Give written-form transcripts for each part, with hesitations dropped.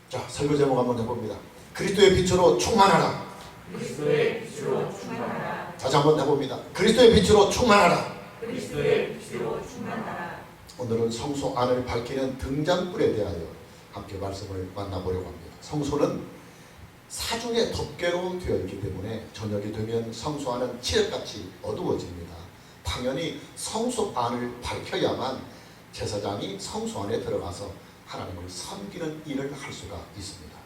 자, 설교 제목 한번 해봅니다. 그리스도의 빛으로 충만하라. 그리스도의 빛으로 충만하라. 다시 한번 해봅니다. 그리스도의 빛으로 충만하라. 그리스도의 빛으로 충만하라. 오늘은 성소 안을 밝히는 등잔불에 대하여 함께 말씀을 만나보려고 합니다. 성소는 사중에 덮개로 되어 있기 때문에 저녁이 되면 성소 안은 칠흑같이 어두워집니다. 당연히 성소 안을 밝혀야만 제사장이 성소 안에 들어가서 하나님을 섬기는 일을 할 수가 있습니다.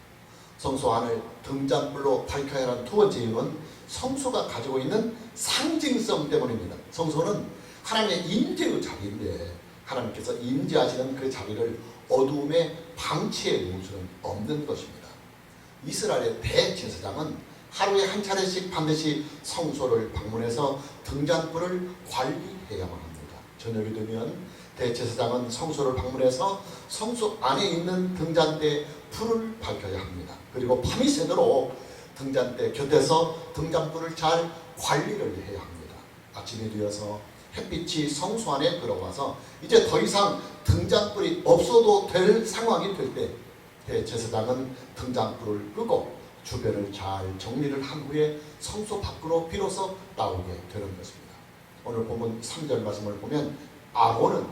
성소 안을 등잔불로 밝혀야 하는 두 번째 이유는 성소가 가지고 있는 상징성 때문입니다. 성소는 하나님의 임재의 자리인데 하나님께서 임재하시는 그 자리를 어두움에 방치해 놓을 수는 없는 것입니다. 이스라엘의 대제사장은 하루에 한 차례씩 반드시 성소를 방문해서 등잔불을 관리해야만 합니다. 저녁이 되면 대제사장은 성소를 방문해서 성소 안에 있는 등잔대에 불을 밝혀야 합니다. 그리고 밤이 새도록 등잔대 곁에서 등잔불을 잘 관리를 해야 합니다. 아침이 되어서 햇빛이 성소 안에 들어와서 이제 더 이상 등잔불이 없어도 될 상황이 될 때 대제사장은 등잔불을 끄고 주변을 잘 정리를 한 후에 성소 밖으로 비로소 나오게 되는 것입니다. 오늘 본문 3절 말씀을 보면 아론은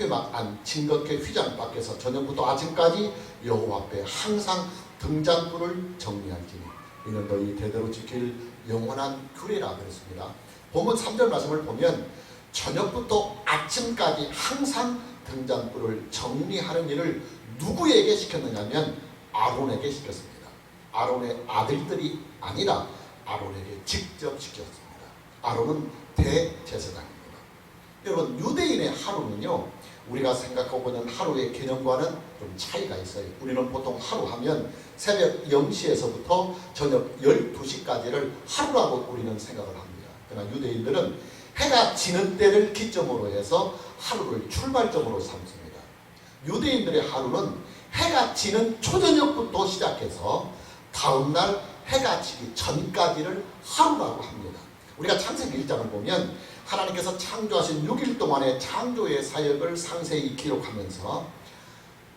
회막 안 징겁게 휘장 밖에서 저녁부터 아침까지 여호와 앞에 항상 등잔불을 정리할지니 이는 너희 대대로 지킬 영원한 규례라 그랬습니다. 본문 3절 말씀을 보면 저녁부터 아침까지 항상 등잔불을 정리하는 일을 누구에게 시켰느냐면 아론에게 시켰습니다. 아론의 아들들이 아니라 아론에게 직접 시켰습니다. 아론은 대제사장입니다. 여러분, 유대인의 하루는요, 우리가 생각하고 있는 하루의 개념과는 좀 차이가 있어요. 우리는 보통 하루 하면 새벽 0시에서부터 저녁 12시까지를 하루라고 우리는 생각을 합니다. 그러나 유대인들은 해가 지는 때를 기점으로 해서 하루를 출발점으로 삼습니다. 유대인들의 하루는 해가 지는 초저녁부터 시작해서 다음날 해가 지기 전까지를 하루라고 합니다. 우리가 창세기 1장을 보면 하나님께서 창조하신 6일 동안의 창조의 사역을 상세히 기록하면서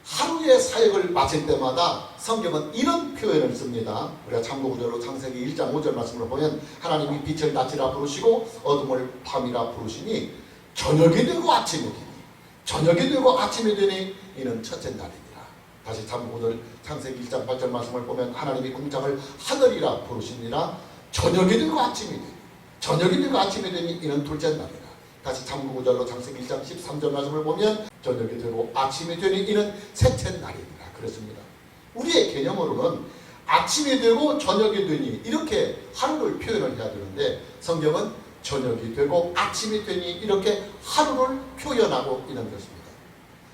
하루의 사역을 마칠 때마다 성경은 이런 표현을 씁니다. 우리가 참고구절로 창세기 1장 5절 말씀을 보면 하나님이 빛을 낮이라 부르시고 어둠을 밤이라 부르시니 저녁이 되고 아침이 되니 저녁이 되고 아침이 되니 이는 첫째 날이니라. 다시 참고구절 창세기 1장 8절 말씀을 보면 하나님이 궁창을 하늘이라 부르시니라. 저녁이 되고 아침이 되니 저녁이 되고 아침이 되니 이는 둘째 날이라. 다시 참고구절로 창세기 1장 13절 말씀을 보면 저녁이 되고 아침이 되니 이는 셋째 날이니라 그렇습니다. 우리의 개념으로는 아침이 되고 저녁이 되니 이렇게 하루를 표현을 해야 되는데 성경은 저녁이 되고 아침이 되니 이렇게 하루를 표현하고 있는 것입니다.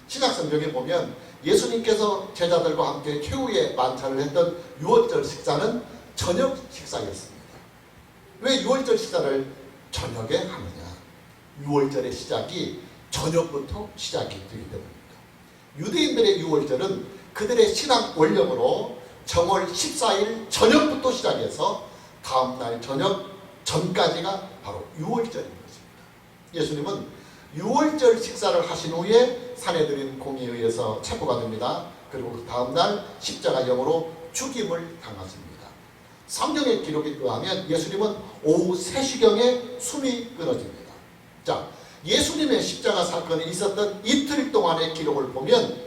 신약성경에 보면 예수님께서 제자들과 함께 최후의 만찬을 했던 유월절 식사는 저녁 식사였습니다. 왜 유월절 식사를 저녁에 하느냐? 유월절의 시작이 저녁부터 시작이 되기 때문입니다. 유대인들의 유월절은 그들의 신앙 원력으로 정월 14일 저녁부터 시작해서 다음날 저녁 전까지가 바로 유월절인 것입니다. 예수님은 유월절 식사를 하신 후에 산헤드린 공의에 의해서 체포가 됩니다. 그리고 그 다음날 십자가형으로 죽임을 당하십니다. 성경의 기록에 의하면 예수님은 오후 3시경에 숨이 끊어집니다. 자, 예수님의 십자가 사건이 있었던 이틀 동안의 기록을 보면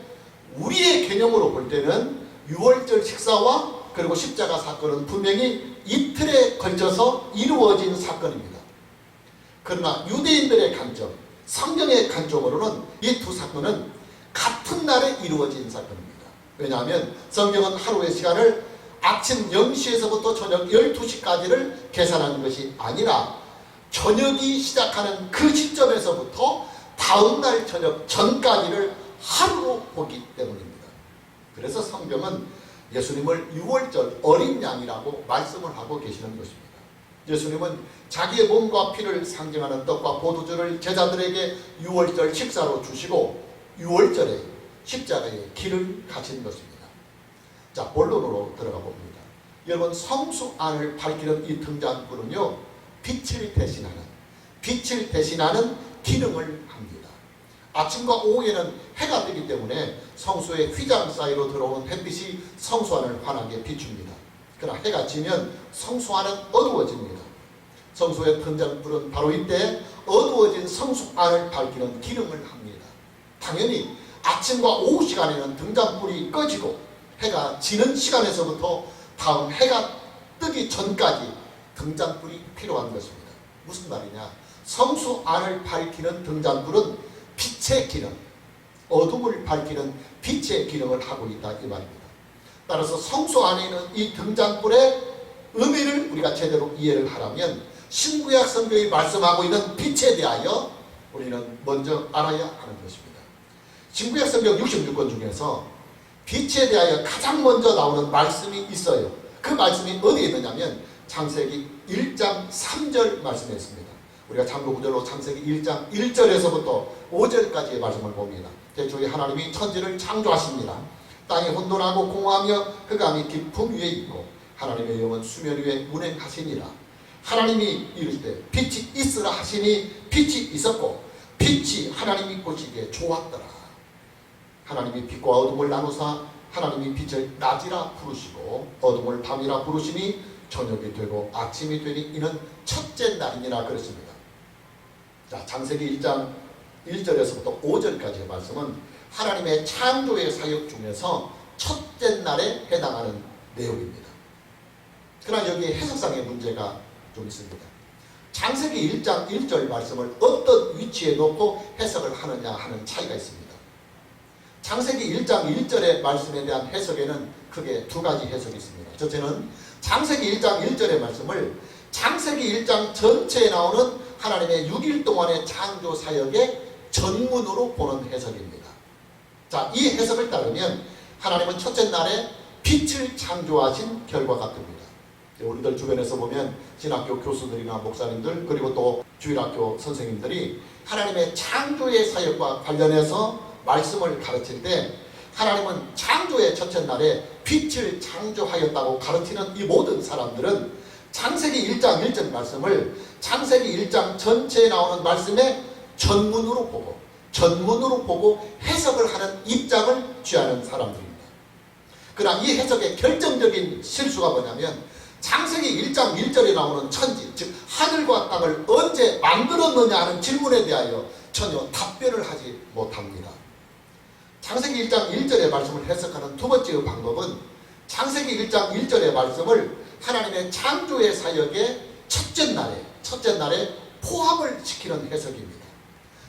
우리의 개념으로 볼 때는 유월절 식사와 그리고 십자가 사건은 분명히 이틀에 걸쳐서 이루어진 사건입니다. 그러나 유대인들의 관점, 성경의 관점으로는 이 두 사건은 같은 날에 이루어진 사건입니다. 왜냐하면 성경은 하루의 시간을 아침 0시에서부터 저녁 12시까지를 계산하는 것이 아니라 저녁이 시작하는 그 시점에서부터 다음날 저녁 전까지를 하루로 보기 때문입니다. 그래서 성경은 예수님을 유월절 어린 양이라고 말씀을 하고 계시는 것입니다. 예수님은 자기의 몸과 피를 상징하는 떡과 포도주를 제자들에게 유월절 식사로 주시고 유월절에 십자가의 길을 가신 것입니다. 자, 본론으로 들어가 봅니다. 여러분, 성소 안을 밝히는 이 등잔불은요, 빛을 대신하는 기능을 합니다. 아침과 오후에는 해가 뜨기 때문에 성소의 휘장 사이로 들어오는 햇빛이 성소 안을 환하게 비춥니다. 그러나 해가 지면 성소 안은 어두워집니다. 성소의 등잔불은 바로 이때 어두워진 성소 안을 밝히는 기능을 합니다. 당연히 아침과 오후 시간에는 등잔불이 꺼지고 해가 지는 시간에서부터 다음 해가 뜨기 전까지 등잔불이 필요한 것입니다. 무슨 말이냐? 성소 안을 밝히는 등잔불은 빛의 기능, 어둠을 밝히는 빛의 기능을 하고 있다 이 말입니다. 따라서 성소 안에 있는 이 등잔불의 의미를 우리가 제대로 이해를 하려면 신구약 성경이 말씀하고 있는 빛에 대하여 우리는 먼저 알아야 하는 것입니다. 신구약 성경 66권 중에서 빛에 대하여 가장 먼저 나오는 말씀이 있어요. 그 말씀이 어디에 있느냐면 창세기 1장 3절 말씀에 있습니다. 우리가 참고 구절로 창세기 1장 1절에서부터 5절까지의 말씀을 봅니다. 태초에 하나님이 천지를 창조하십니다. 땅이 혼돈하고 공허하며 흑암이 깊음 위에 있고 하나님의 영은 수면 위에 운행하시니라. 하나님이 이르시되 빛이 있으라 하시니 빛이 있었고 빛이 하나님이 보시기에 좋았더라. 하나님이 빛과 어둠을 나누사 하나님이 빛을 낮이라 부르시고 어둠을 밤이라 부르시니 저녁이 되고 아침이 되니 이는 첫째 날이니라 그랬습니다. 자, 창세기 1장 1절에서부터 5절까지의 말씀은 하나님의 창조의 사역 중에서 첫째 날에 해당하는 내용입니다. 그러나 여기에 해석상의 문제가 좀 있습니다. 창세기 1장 1절 말씀을 어떤 위치에 놓고 해석을 하느냐 하는 차이가 있습니다. 창세기 1장 1절의 말씀에 대한 해석에는 크게 두 가지 해석이 있습니다. 첫째는 창세기 1장 1절의 말씀을 창세기 1장 전체에 나오는 하나님의 6일 동안의 창조 사역의 전문으로 보는 해석입니다. 자, 이 해석을 따르면 하나님은 첫째 날에 빛을 창조하신 결과 같습니다. 우리들 주변에서 보면 신학교 교수들이나 목사님들 그리고 또 주일학교 선생님들이 하나님의 창조의 사역과 관련해서 말씀을 가르칠 때 하나님은 창조의 첫째 날에 빛을 창조하였다고 가르치는 이 모든 사람들은 창세기 1장 1절 말씀을 창세기 1장 전체에 나오는 말씀의 전문으로 보고 해석을 하는 입장을 취하는 사람들입니다. 그러나 이 해석의 결정적인 실수가 뭐냐면 창세기 1장 1절에 나오는 천지, 즉 하늘과 땅을 언제 만들었느냐 하는 질문에 대하여 전혀 답변을 하지 못합니다. 창세기 1장 1절의 말씀을 해석하는 두 번째 방법은 창세기 1장 1절의 말씀을 하나님의 창조의 사역의 첫째 날에 포함을 시키는 해석입니다.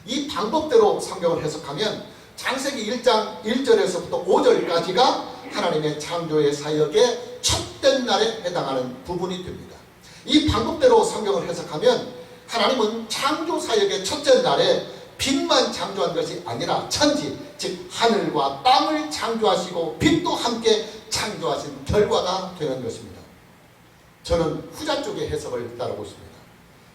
이 방법대로 성경을 해석하면 창세기 1장 1절에서부터 5절까지가 하나님의 창조의 사역의 첫째 날에 해당하는 부분이 됩니다. 이 방법대로 성경을 해석하면 하나님은 창조 사역의 첫째 날에 빛만 창조한 것이 아니라 천지, 즉 하늘과 땅을 창조하시고 빛도 함께 창조하신 결과가 되는 것입니다. 저는 후자 쪽의 해석을 따르고 있습니다.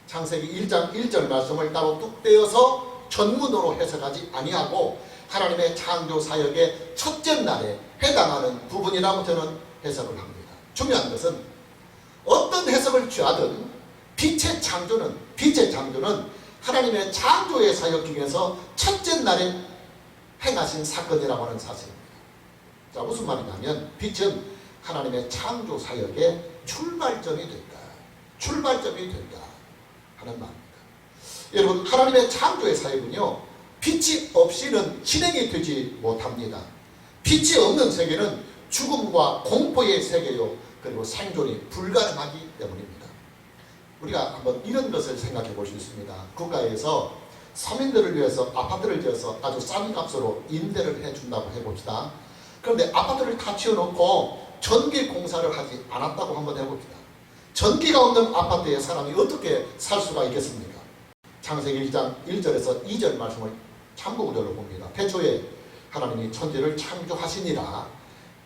창세기 1장 1절 말씀을 따로 뚝 떼어서 전문으로 해석하지 아니하고 하나님의 창조 사역의 첫째 날에 해당하는 부분이라고 저는 해석을 합니다. 중요한 것은 어떤 해석을 취하든 빛의 창조는 하나님의 창조의 사역 중에서 첫째 날에 행하신 사건이라고 하는 사실입니다. 자, 무슨 말이냐면 빛은 하나님의 창조 사역의 출발점이 된다 하는 말입니다. 여러분, 하나님의 창조의 사역은요, 빛이 없이는 진행이 되지 못합니다. 빛이 없는 세계는 죽음과 공포의 세계요, 그리고 생존이 불가능하기 때문입니다. 우리가 한번 이런 것을 생각해 볼 수 있습니다. 국가에서 서민들을 위해서 아파트를 지어서 아주 싼 값으로 임대를 해준다고 해봅시다. 그런데 아파트를 다 지어놓고 전기 공사를 하지 않았다고 한번 해봅시다. 전기가 없는 아파트에 사람이 어떻게 살 수가 있겠습니까? 창세기 1장 1절에서 2절 말씀을 참고구절로 봅니다. 태초에 하나님이 천지를 창조하시니라.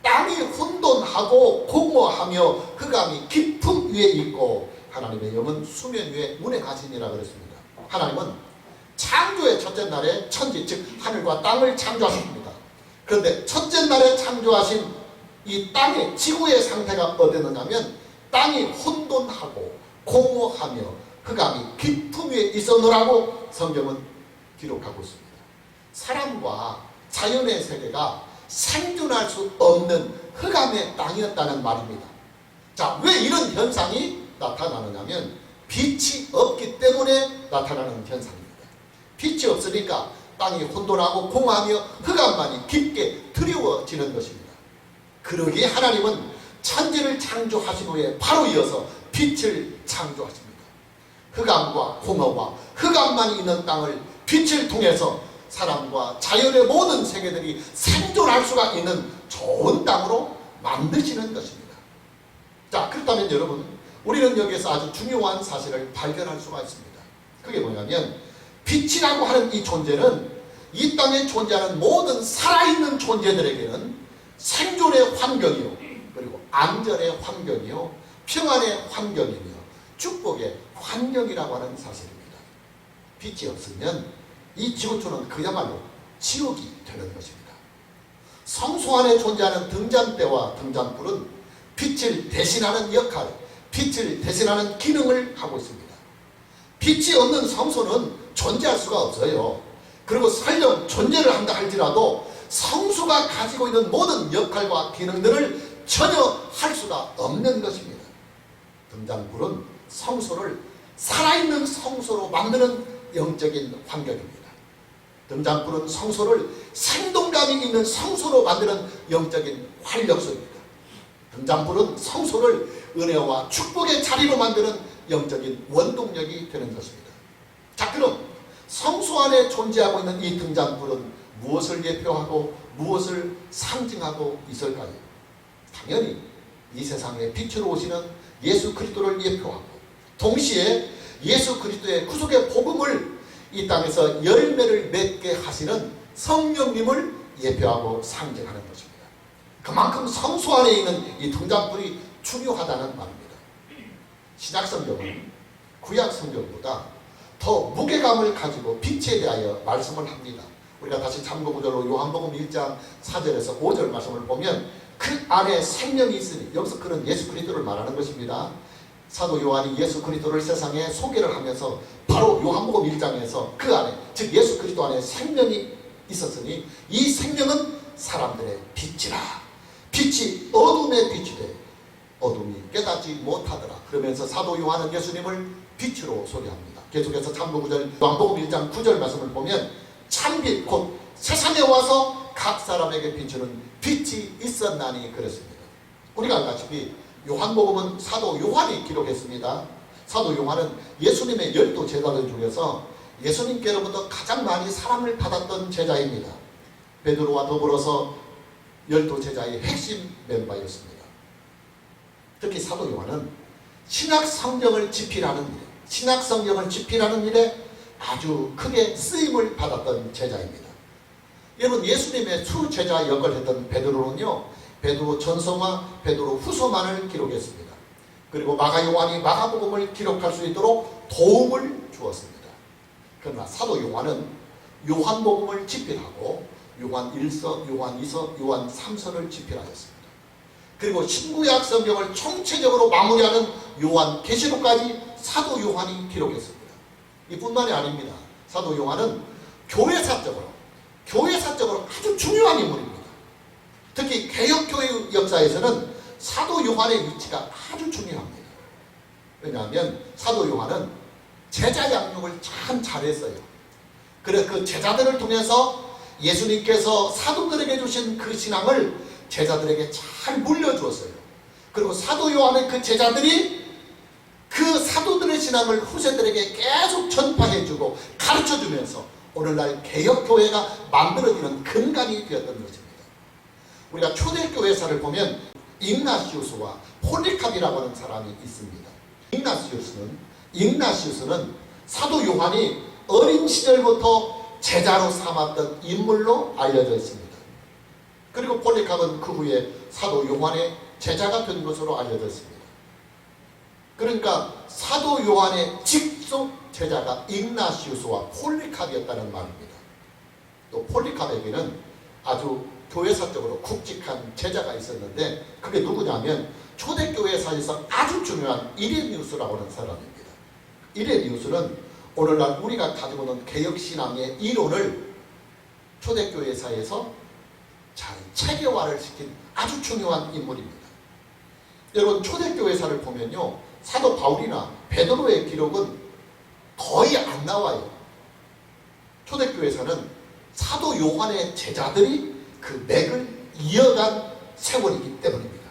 땅이 혼돈하고 공허하며 흑암이 깊음 위에 있고 하나님의 영은 수면 위에 운행하시니라 그랬습니다. 하나님은 창조의 첫째 날에 천지, 즉 하늘과 땅을 창조하십니다. 그런데 첫째 날에 창조하신 이 땅의 지구의 상태가 어땠느냐면 땅이 혼돈하고 공허하며 흑암이 깊음 위에 있었노라고 성경은 기록하고 있습니다. 사람과 자연의 세계가 생존할 수 없는 흑암의 땅이었다는 말입니다. 자, 왜 이런 현상이 나타나느냐면 빛이 없기 때문에 나타나는 현상입니다. 빛이 없으니까 땅이 혼돈하고 공허하며 흑암만이 깊게 드리워지는 것입니다. 그러기에 하나님은 천지를 창조하신 후에 바로 이어서 빛을 창조하십니다. 흑암과 공허와 흑암만이 있는 땅을 빛을 통해서 사람과 자연의 모든 세계들이 생존할 수가 있는 좋은 땅으로 만드시는 것입니다. 자, 그렇다면 여러분, 우리는 여기에서 아주 중요한 사실을 발견할 수가 있습니다. 그게 뭐냐면 빛이라고 하는 이 존재는 이 땅에 존재하는 모든 살아있는 존재들에게는 생존의 환경이요, 그리고 안전의 환경이요, 평안의 환경이며 축복의 환경이라고 하는 사실입니다. 빛이 없으면 이 지구촌은 그야말로 지옥이 되는 것입니다. 성소 안에 존재하는 등잔대와 등잔불은 빛을 대신하는 역할, 빛을 대신하는 기능을 하고 있습니다. 빛이 없는 성소는 존재할 수가 없어요. 그리고 설령 존재를 한다 할지라도 성소가 가지고 있는 모든 역할과 기능들을 전혀 할 수가 없는 것입니다. 등잔불은 성소를 살아있는 성소로 만드는 영적인 환경입니다. 등잔불은 성소를 생동감이 있는 성소로 만드는 영적인 활력소입니다. 등잔불은 성소를 은혜와 축복의 자리로 만드는 영적인 원동력이 되는 것입니다. 자, 그럼 성소 안에 존재하고 있는 이 등잔불은 무엇을 예표하고 무엇을 상징하고 있을까요? 당연히 이 세상에 빛으로 오시는 예수 그리스도를 예표하고 동시에 예수 그리스도의 구속의 복음을 이 땅에서 열매를 맺게 하시는 성령님을 예표하고 상징하는 것입니다. 그만큼 성소 안에 있는 이 등잔불이 중요하다는 말입니다. 신약성경은 구약성경보다 더 무게감을 가지고 빛에 대하여 말씀을 합니다. 우리가 다시 참고구절로 요한복음 1장 4절에서 5절 말씀을 보면 그 안에 생명이 있으니, 여기서 그는 예수 그리스도를 말하는 것입니다. 사도 요한이 예수 그리스도를 세상에 소개를 하면서 바로 요한복음 1장에서 그 안에, 즉 예수 그리스도 안에 생명이 있었으니 이 생명은 사람들의 빛이라. 빛이 어둠의 빛이 돼 어둠이 깨닫지 못하더라. 그러면서 사도 요한은 예수님을 빛으로 소개합니다. 계속해서 참고구절 요한복음 1장 9절 말씀을 보면 참빛 곧 세상에 와서 각 사람에게 비추는 빛이 있었나니 그랬습니다. 우리가 알다시피 요한복음은 사도 요한이 기록했습니다. 사도 요한은 예수님의 12 제자들 중에서 예수님께로부터 가장 많이 사랑을 받았던 제자입니다. 베드로와 더불어서 12 제자의 핵심 멤버였습니다. 특히 사도 요한은 신약 성경을 집필하는 일에, 신약 성경을 집필하는 일에 아주 크게 쓰임을 받았던 제자입니다. 여러분, 예수님의 수제자 역할을 했던 베드로는요, 베드로 전서와 베드로 후서만을 기록했습니다. 그리고 마가 요한이 마가복음을 기록할 수 있도록 도움을 주었습니다. 그러나 사도 요한은 요한복음을 집필하고 요한 1서, 요한 2서, 요한 3서를 집필하였습니다. 그리고 신구약 성경을 총체적으로 마무리하는 요한 계시록까지 사도 요한이 기록했습니다. 이뿐만이 아닙니다. 사도 요한은 교회사적으로 아주 중요한 인물입니다. 특히 개혁교회 역사에서는 사도 요한의 위치가 아주 중요합니다. 왜냐하면 사도 요한은 제자 양육을 참 잘했어요. 그래서 그 제자들을 통해서 예수님께서 사도들에게 주신 그 신앙을 제자들에게 잘 물려주었어요. 그리고 사도 요한의 그 제자들이 그 사도들의 신앙을 후세들에게 계속 전파해주고 가르쳐주면서 오늘날 개혁교회가 만들어지는 근간이 되었던 것입니다. 우리가 초대교회사를 보면 ig나시우스와 폴리캅이라고 하는 사람이 있습니다. ig나시우스는 사도 요한이 어린 시절부터 제자로 삼았던 인물로 알려져 있습니다. 그리고 폴리캅은 그 후에 사도 요한의 제자가 된 것으로 알려져 있습니다. 그러니까 사도 요한의 직속 제자가 ig나시우스와 폴리캅이었다는 말입니다. 또 폴리캅에게는 아주 교회사적으로 굵직한 제자가 있었는데 그게 누구냐면 초대교회사에서 아주 중요한 이레니우스라고 하는 사람입니다. 이레니우스는 오늘날 우리가 가지고 있는 개혁신앙의 이론을 초대교회사에서 잘 체계화를 시킨 아주 중요한 인물입니다. 여러분 초대교회사를 보면요, 사도 바울이나 베드로의 기록은 거의 안 나와요. 초대교회사는 사도 요한의 제자들이 그 맥을 이어간 세월이기 때문입니다.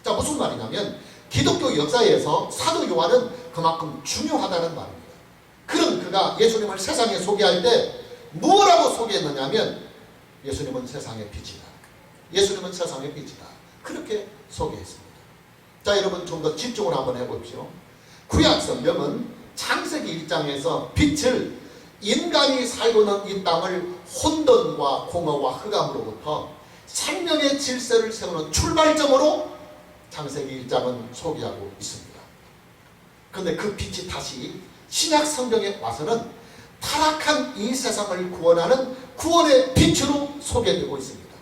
자, 무슨 말이냐면 기독교 역사에서 사도 요한은 그만큼 중요하다는 말입니다. 그런 그가 예수님을 세상에 소개할 때 뭐라고 소개했느냐면 예수님은 세상의 빛이다. 예수님은 세상의 빛이다. 그렇게 소개했습니다. 자, 여러분 좀 더 집중을 한번 해보십시오. 구약 성경은 창세기 1장에서 빛을 인간이 살고는 이 땅을 혼돈과 공허와 흑암으로부터 생명의 질서를 세우는 출발점으로 창세기 1장은 소개하고 있습니다. 그런데 그 빛이 다시 신약 성경에 와서는 타락한 이 세상을 구원하는 구원의 빛으로 소개되고 있습니다.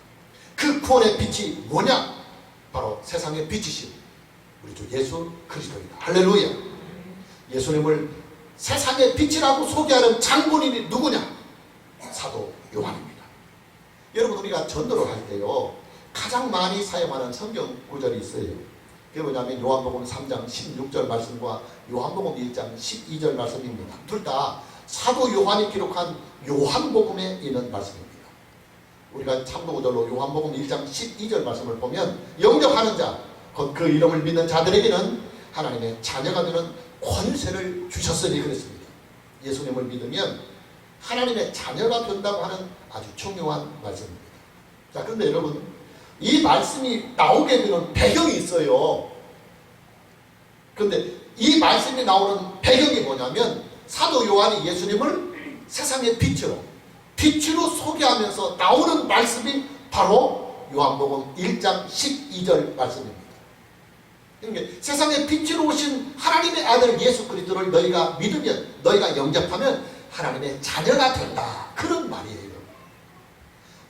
그 구원의 빛이 뭐냐? 바로 세상의 빛이신 우리 주 예수 그리스도이다. 할렐루야. 예수님을 세상의 빛이라고 소개하는 장본인이 누구냐? 사도 요한입니다. 여러분 우리가 전도를 할 때요, 가장 많이 사용하는 성경 구절이 있어요. 그게 뭐냐면 요한복음 3장 16절 말씀과 요한복음 1장 12절 말씀입니다. 둘 다 사도 요한이 기록한 요한복음에 있는 말씀입니다. 우리가 참고구절로 요한복음 1장 12절 말씀을 보면 영접하는 자, 곧 그 이름을 믿는 자들에게는 하나님의 자녀가 되는 권세를 주셨으니 그랬습니다. 예수님을 믿으면 하나님의 자녀가 된다고 하는 아주 중요한 말씀입니다. 자, 그런데 여러분 이 말씀이 나오게 되는 배경이 있어요. 그런데 이 말씀이 나오는 배경이 뭐냐면 사도 요한이 예수님을 세상의 빛으로 소개하면서 나오는 말씀이 바로 요한복음 1장 12절 말씀입니다. 그러니까 세상의 빛으로 오신 하나님의 아들 예수 그리스도를 너희가 믿으면, 너희가 영접하면 하나님의 자녀가 된다. 그런 말이에요.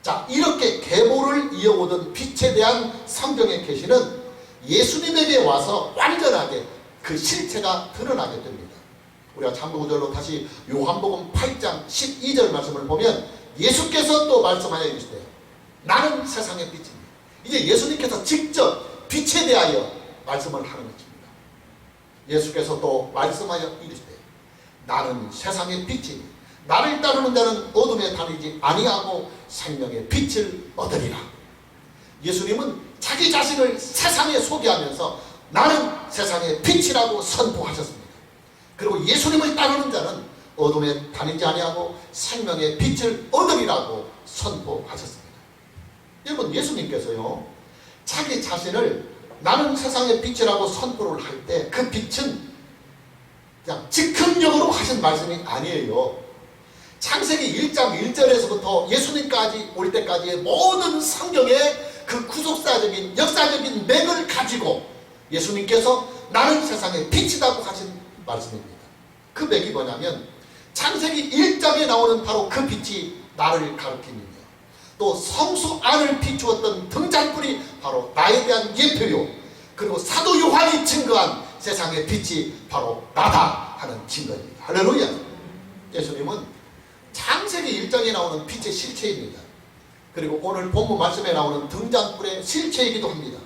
자, 이렇게 계보를 이어오던 빛에 대한 성경의 계시는 예수님에게 와서 완전하게 그 실체가 드러나게 됩니다. 우리가 참고구절로 다시 요한복음 8장 12절 말씀을 보면 예수께서 또 말씀하여 이르시되 나는 세상의 빛입니다. 이제 예수님께서 직접 빛에 대하여 말씀을 하는 것입니다. 예수께서 또 말씀하여 이르시되 나는 세상의 빛이니 나를 따르는 자는 어둠에 다니지 아니하고 생명의 빛을 얻으리라. 예수님은 자기 자신을 세상에 소개하면서 나는 세상의 빛이라고 선포하셨습니다. 그리고 예수님을 따르는 자는 어둠에 다니지 아니하고 생명의 빛을 얻으리라고 선포하셨습니다. 여러분 예수님께서요 자기 자신을 나는 세상의 빛이라고 선포를 할 때 그 빛은 그냥 즉흥적으로 하신 말씀이 아니에요. 창세기 1장 1절에서부터 예수님까지 올 때까지의 모든 성경의 그 구속사적인 역사적인 맥을 가지고 예수님께서 나는 세상의 빛이라고 하신 말씀입니다. 그 맥이 뭐냐면 창세기 1장에 나오는 바로 그 빛이 나를 가리키며 또 성소 안을 비추었던 등잔불이 바로 나에 대한 예표요, 그리고 사도 요한이 증거한 세상의 빛이 바로 나다 하는 증거입니다. 할렐루야. 예수님은 창세기 1장에 나오는 빛의 실체입니다. 그리고 오늘 본문 말씀에 나오는 등잔불의 실체이기도 합니다.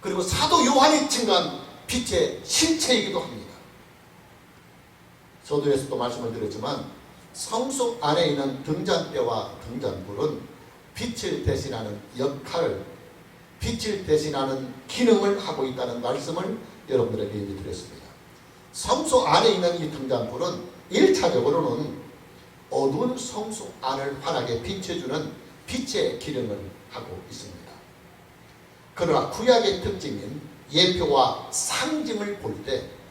그리고 사도 요한이 증거한 빛의 실체이기도 합니다. 서두에서도 말씀을 드렸지만 성소 안에 있는 등잔대와 등잔불은 빛을 대신하는 역할을, 빛을 대신하는 기능을 하고 있다는 말씀을 여러분들에게 얘기 드렸습니다. 성소 안에 있는 이 등잔불은 1차적으로는 어두운 성소 안을 환하게 비춰주는 빛의 기능을 하고 있습니다. 그러나 구약의 특징인 예표와 상징을 볼 때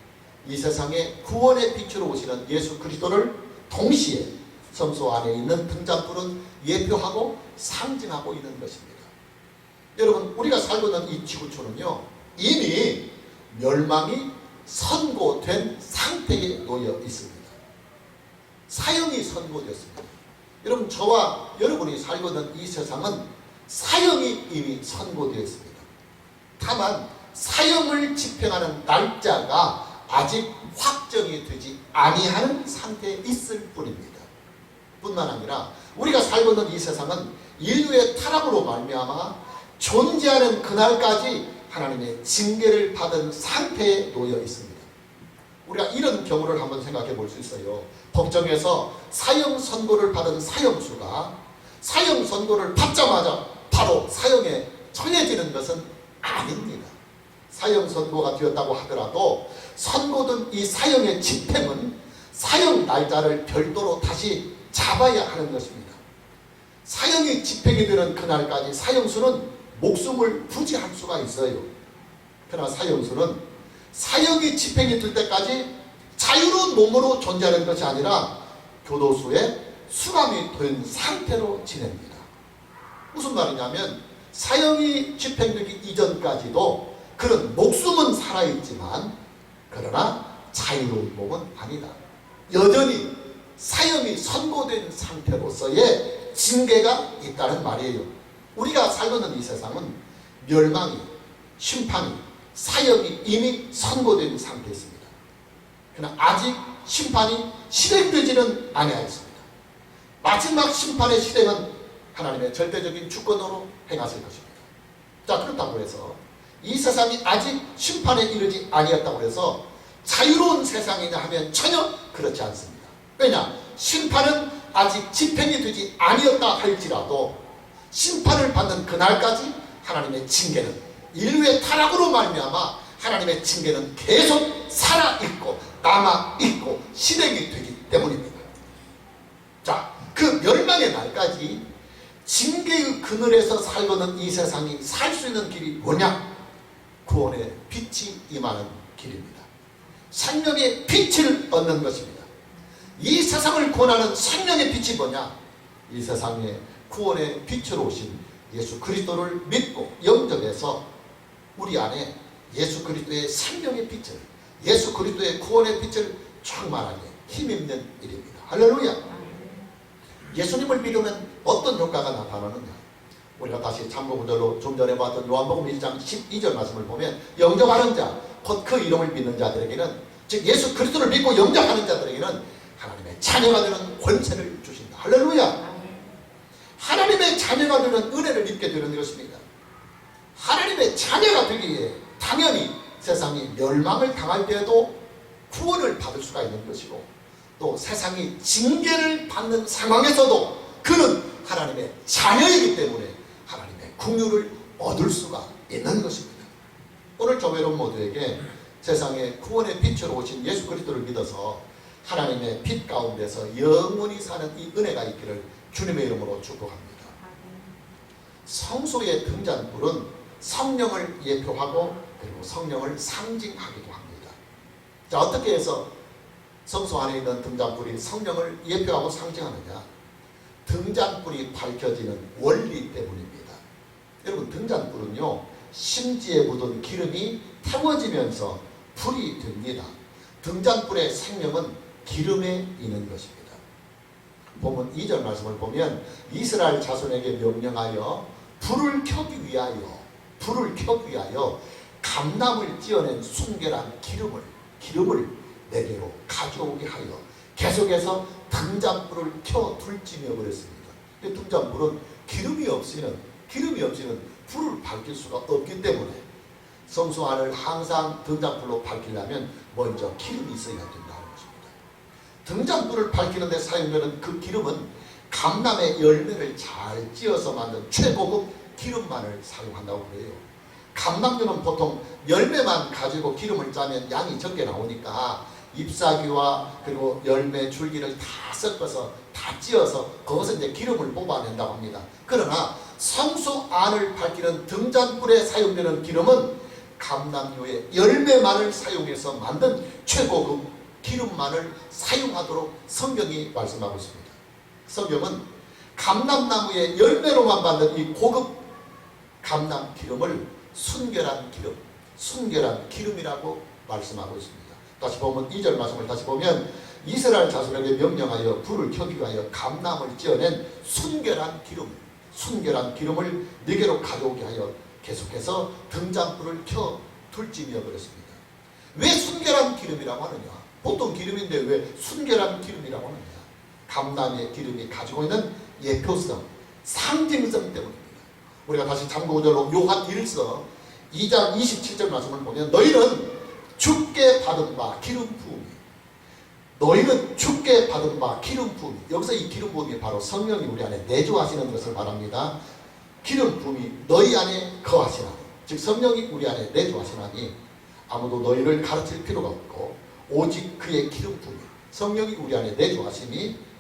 이 세상에 구원의 빛으로 오시는 예수 그리스도를 동시에 성소 안에 있는 등잔불은 예표하고 상징하고 있는 것입니다. 여러분 우리가 살고 있는 이 지구촌은요 이미 멸망이 선고된 상태에 놓여 있습니다. 사형이 선고되었습니다. 여러분 저와 여러분이 살고 있는 이 세상은 사형이 이미 선고되었습니다. 다만 사형을 집행하는 날짜가 아직 확정이 되지 아니하는 상태에 있을 뿐입니다. 뿐만 아니라 우리가 살고 있는 이 세상은 인류의 타락으로 말미암아 존재하는 그날까지 하나님의 징계를 받은 상태에 놓여 있습니다. 우리가 이런 경우를 한번 생각해 볼 수 있어요. 법정에서 사형 선고를 받은 사형수가 사형 선고를 받자마자 바로 사형에 처해지는 것은 아닙니다. 사형 선고가 되었다고 하더라도 선고된 이 사형의 집행은 사형 날짜를 별도로 다시 잡아야 하는 것입니다. 사형이 집행이 되는 그날까지 사형수는 목숨을 부지할 수가 있어요. 그러나 사형수는 사형이 집행이 될 때까지 자유로운 몸으로 존재하는 것이 아니라 교도소에 수감이 된 상태로 지냅니다. 무슨 말이냐면 사형이 집행되기 이전까지도 그런 목숨은 살아있지만 그러나 자유로운 몸은 아니다. 여전히 사형이 선고된 상태로서의 징계가 있다는 말이에요. 우리가 살고 있는 이 세상은 멸망이, 심판이, 사형이 이미 선고된 상태에 있습니다. 그러나 아직 심판이 실행되지는 아니하였습니다. 마지막 심판의 실행은 하나님의 절대적인 주권으로 행하실 것입니다. 자, 그렇다고 해서 이 세상이 아직 심판에 이르지 아니었다고 해서 자유로운 세상이냐 하면 전혀 그렇지 않습니다. 왜냐? 심판은 아직 집행이 되지 아니었다 할지라도 심판을 받는 그날까지 하나님의 징계는 인류의 타락으로 말미암아 하나님의 징계는 계속 살아있고 남아있고 실행이 되기 때문입니다. 자, 그 멸망의 날까지 징계의 그늘에서 살고는 이 세상이 살 수 있는 길이 뭐냐? 구원의 빛이 임하는 길입니다. 생명의 빛을 얻는 것입니다. 이 세상을 구원하는 생명의 빛이 뭐냐? 이 세상에 구원의 빛으로 오신 예수 그리스도를 믿고 영접해서 우리 안에 예수 그리스도의 생명의 빛을, 예수 그리스도의 구원의 빛을 충만하게 힘입는 일입니다. 할렐루야. 예수님을 믿으면 어떤 효과가 나타나느냐? 우리가 다시 참고구절로 좀 전에 봤던 요한복음 1장 12절 말씀을 보면 영접하는 자, 곧 그 이름을 믿는 자들에게는, 즉 예수 그리스도를 믿고 영접하는 자들에게는 하나님의 자녀가 되는 권세를 주신다. 할렐루야. 하나님의 자녀가 되는 은혜를 입게 되는 것입니다. 하나님의 자녀가 되기 위해 당연히 세상이 멸망을 당할 때에도 구원을 받을 수가 있는 것이고, 또 세상이 징계를 받는 상황에서도 그는 하나님의 자녀이기 때문에 하나님의 긍휼을 얻을 수가 있는 것입니다. 오늘 교회 여러분 모두에게 세상에 구원의 빛으로 오신 예수 그리스도를 믿어서 하나님의 빛 가운데서 영원히 사는 이 은혜가 있기를 주님의 이름으로 축복합니다. 성소의 등잔불은 성령을 예표하고 그리고 성령을 상징하기도 합니다. 자, 어떻게 해서 성소 안에 있는 등잔불이 성령을 예표하고 상징하느냐? 등잔불이 밝혀지는 원리 때문입니다. 여러분, 등잔불은요, 심지에 묻은 기름이 태워지면서 불이 됩니다. 등잔불의 생명은 기름에 있는 것입니다. 본문 2절 말씀을 보면 이스라엘 자손에게 명령하여 불을 켜기 위하여 감람을 찧어낸 순결한 기름을 내게로 가져오게 하여 계속해서 등잔불을 켜 둘지며 그랬습니다. 등잔불은 기름이 없이는 불을 밝힐 수가 없기 때문에 성소 안을 항상 등잔불로 밝히려면 먼저 기름이 있어야 된다는 것입니다. 등잔불을 밝히는 데 사용되는 그 기름은 감람의 열매를 잘 찧어서 만든 최고급 기름만을 사용한다고 그래요. 감람류는 보통 열매만 가지고 기름을 짜면 양이 적게 나오니까 잎사귀와 그리고 열매 줄기를 다 섞어서 다 찧어서 거기서 이제 기름을 뽑아낸다고 합니다. 그러나 성소 안을 밝히는 등잔불에 사용되는 기름은 감람류의 열매만을 사용해서 만든 최고급 기름만을 사용하도록 성경이 말씀하고 있습니다. 성경은 감람나무의 열매로만 만든 이 고급 감람 기름을 순결한 기름이라고 말씀하고 있습니다. 다시 보면 2절 말씀을 다시 보면 이스라엘 자손에게 명령하여 불을 켜기 위하여 감람을 찧어낸 순결한 기름을 네게로 가져오게 하여 계속해서 등잔불을 켜 둘지며 그랬습니다. 왜 순결한 기름이라고 하느냐? 보통 기름인데 왜 순결한 기름이라고 하느냐? 감람의 기름이 가지고 있는 예표성, 상징성 때문입니다. 우리가 다시 참고구절로 요한 1서 2장 27절 말씀을 보면 너희는 주께 받은 바 기름 부음이, 너희는 주께 받은 바 기름 부음이, 여기서 이 기름 부음이 바로 성령이 우리 안에 내주하시는 것을 말합니다. 기름 부음이 너희 안에 거하시나니, 즉 성령이 우리 안에 내주하시나니 아무도 너희를 가르칠 필요가 없고 오직 그의 기름 부음이, 성령이 우리 안에 내주하시니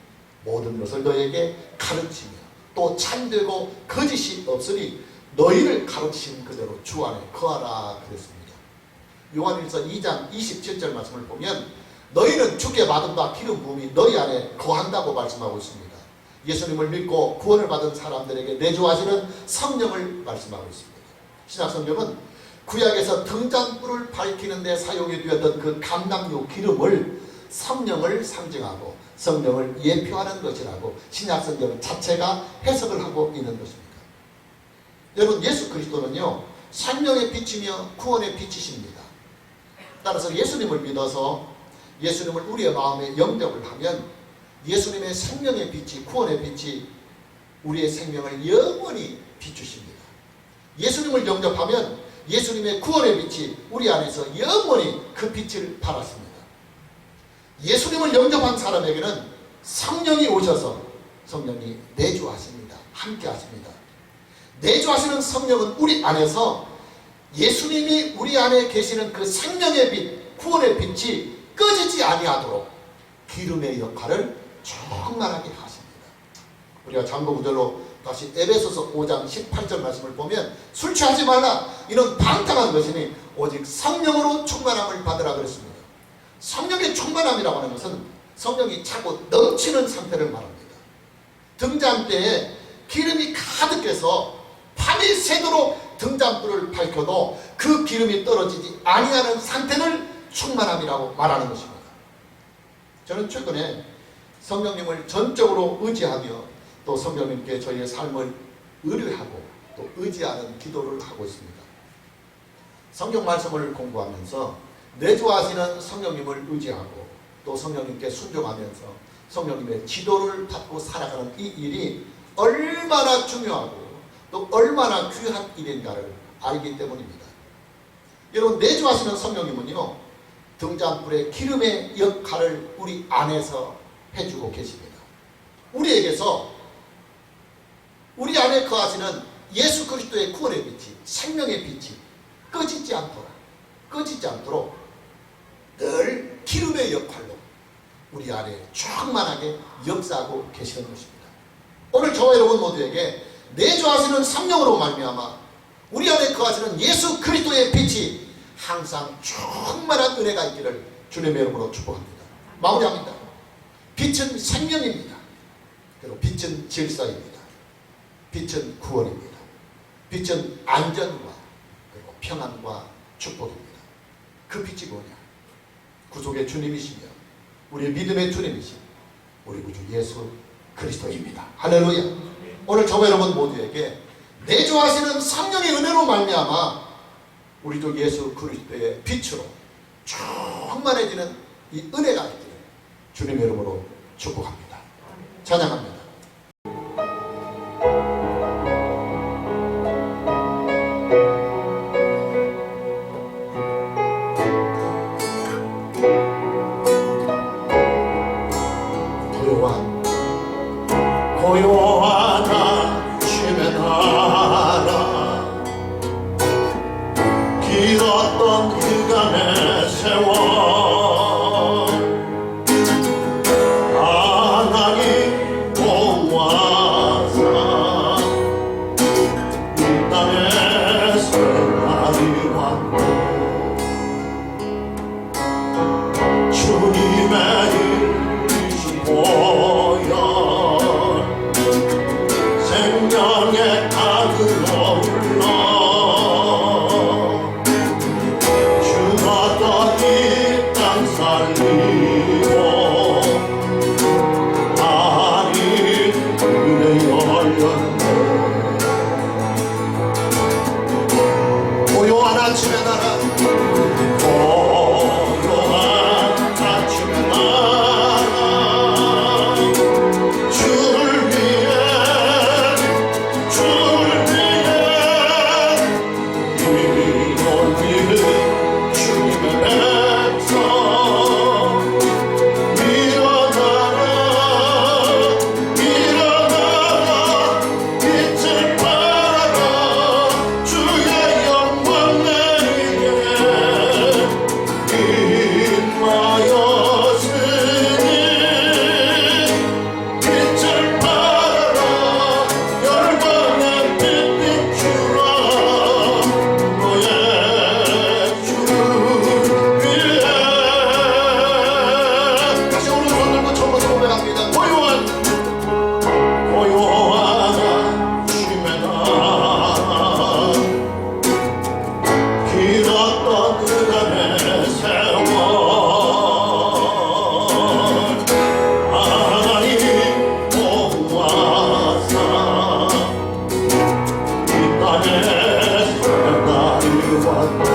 모든 것을 너희에게 가르치며 또 참되고 거짓이 없으니 너희를 가르친 그대로 주 안에 거하라 그랬습니다. 요한일서 2장 27절 말씀을 보면 너희는 주께 받은 바 기름 부음이 너희 안에 거한다고 말씀하고 있습니다. 예수님을 믿고 구원을 받은 사람들에게 내주하시는 성령을 말씀하고 있습니다. 신약성경은 구약에서 등잔불을 밝히는 데 사용해 되었던 그 감람요 기름을 성령을 상징하고 성령을 예표하는 것이라고 신약성경 자체가 해석을 하고 있는 것입니다. 여러분, 예수 그리스도는요 생명의 빛이며 구원의 빛이십니다. 따라서 예수님을 믿어서 예수님을 우리의 마음에 영접을 하면 예수님의 생명의 빛이, 구원의 빛이 우리의 생명을 영원히 비추십니다. 예수님을 영접하면 예수님의 구원의 빛이 우리 안에서 영원히 그 빛을 발하십니다. 예수님을 영접한 사람에게는 성령이 오셔서 성령이 내주하십니다. 함께 하십니다. 내주하시는 성령은 우리 안에서 예수님이 우리 안에 계시는 그 생명의 빛, 구원의 빛이 꺼지지 아니하도록 기름의 역할을 충만하게 하십니다. 우리가 참고구절로 다시 에베소서 5장 18절 말씀을 보면 술 취하지 말라, 이는 방탕한 것이니 오직 성령으로 충만함을 받으라 그랬습니다. 성령의 충만함이라고 하는 것은 성령이 차고 넘치는 상태를 말합니다. 등잔대에 기름이 가득해서 밤이 새도록 등잔불을 밝혀도 그 기름이 떨어지지 아니하는 상태를 충만함이라고 말하는 것입니다. 저는 최근에 성령님을 전적으로 의지하며 또 성령님께 저희의 삶을 의뢰하고 또 의지하는 기도를 하고 있습니다. 성경 말씀을 공부하면서 내주하시는 성령님을 의지하고 또 성령님께 순종하면서 성령님의 지도를 받고 살아가는 이 일이 얼마나 중요하고 또 얼마나 귀한 일인가를 알기 때문입니다. 여러분, 내주하시는 성령님은요 등잔불의 기름의 역할을 우리 안에서 해주고 계십니다. 우리에게서 우리 안에 거하시는 예수 그리스도의 구원의 빛이, 생명의 빛이 꺼지지 않도록 늘 기름의 역할로 우리 안에 충만하게 역사하고 계시는 것입니다. 오늘 저와 여러분 모두에게 내주하시는 성령으로 말미암아 우리 안에 거하시는 예수 그리스도의 빛이 항상 충만한 은혜가 있기를 주님의 이름으로 축복합니다. 마무리합니다. 빛은 생명입니다. 그리고 빛은 질서입니다. 빛은 구원입니다. 빛은 안전과 그리고 평안과 축복입니다. 그 빛이 뭐냐? 구속의 주님이시며 우리의 믿음의 주님이신 우리 구주 예수 그리스도입니다. 할렐루야. 오늘 저와 여러분 모두에게 내주하시는 성령의 은혜로 말미암아 우리 주 예수 그리스도의 빛으로 충만해지는 이 은혜가 있기를 주님의 이름으로 축복합니다. 찬양합니다. 고요한 아침의 나라 길었던 그간의 세월 하나님 보호하사 이 땅에 생활이 왔고 주님의 일이신 보여 생명의 강으로 흘러 죽었던 이 왔다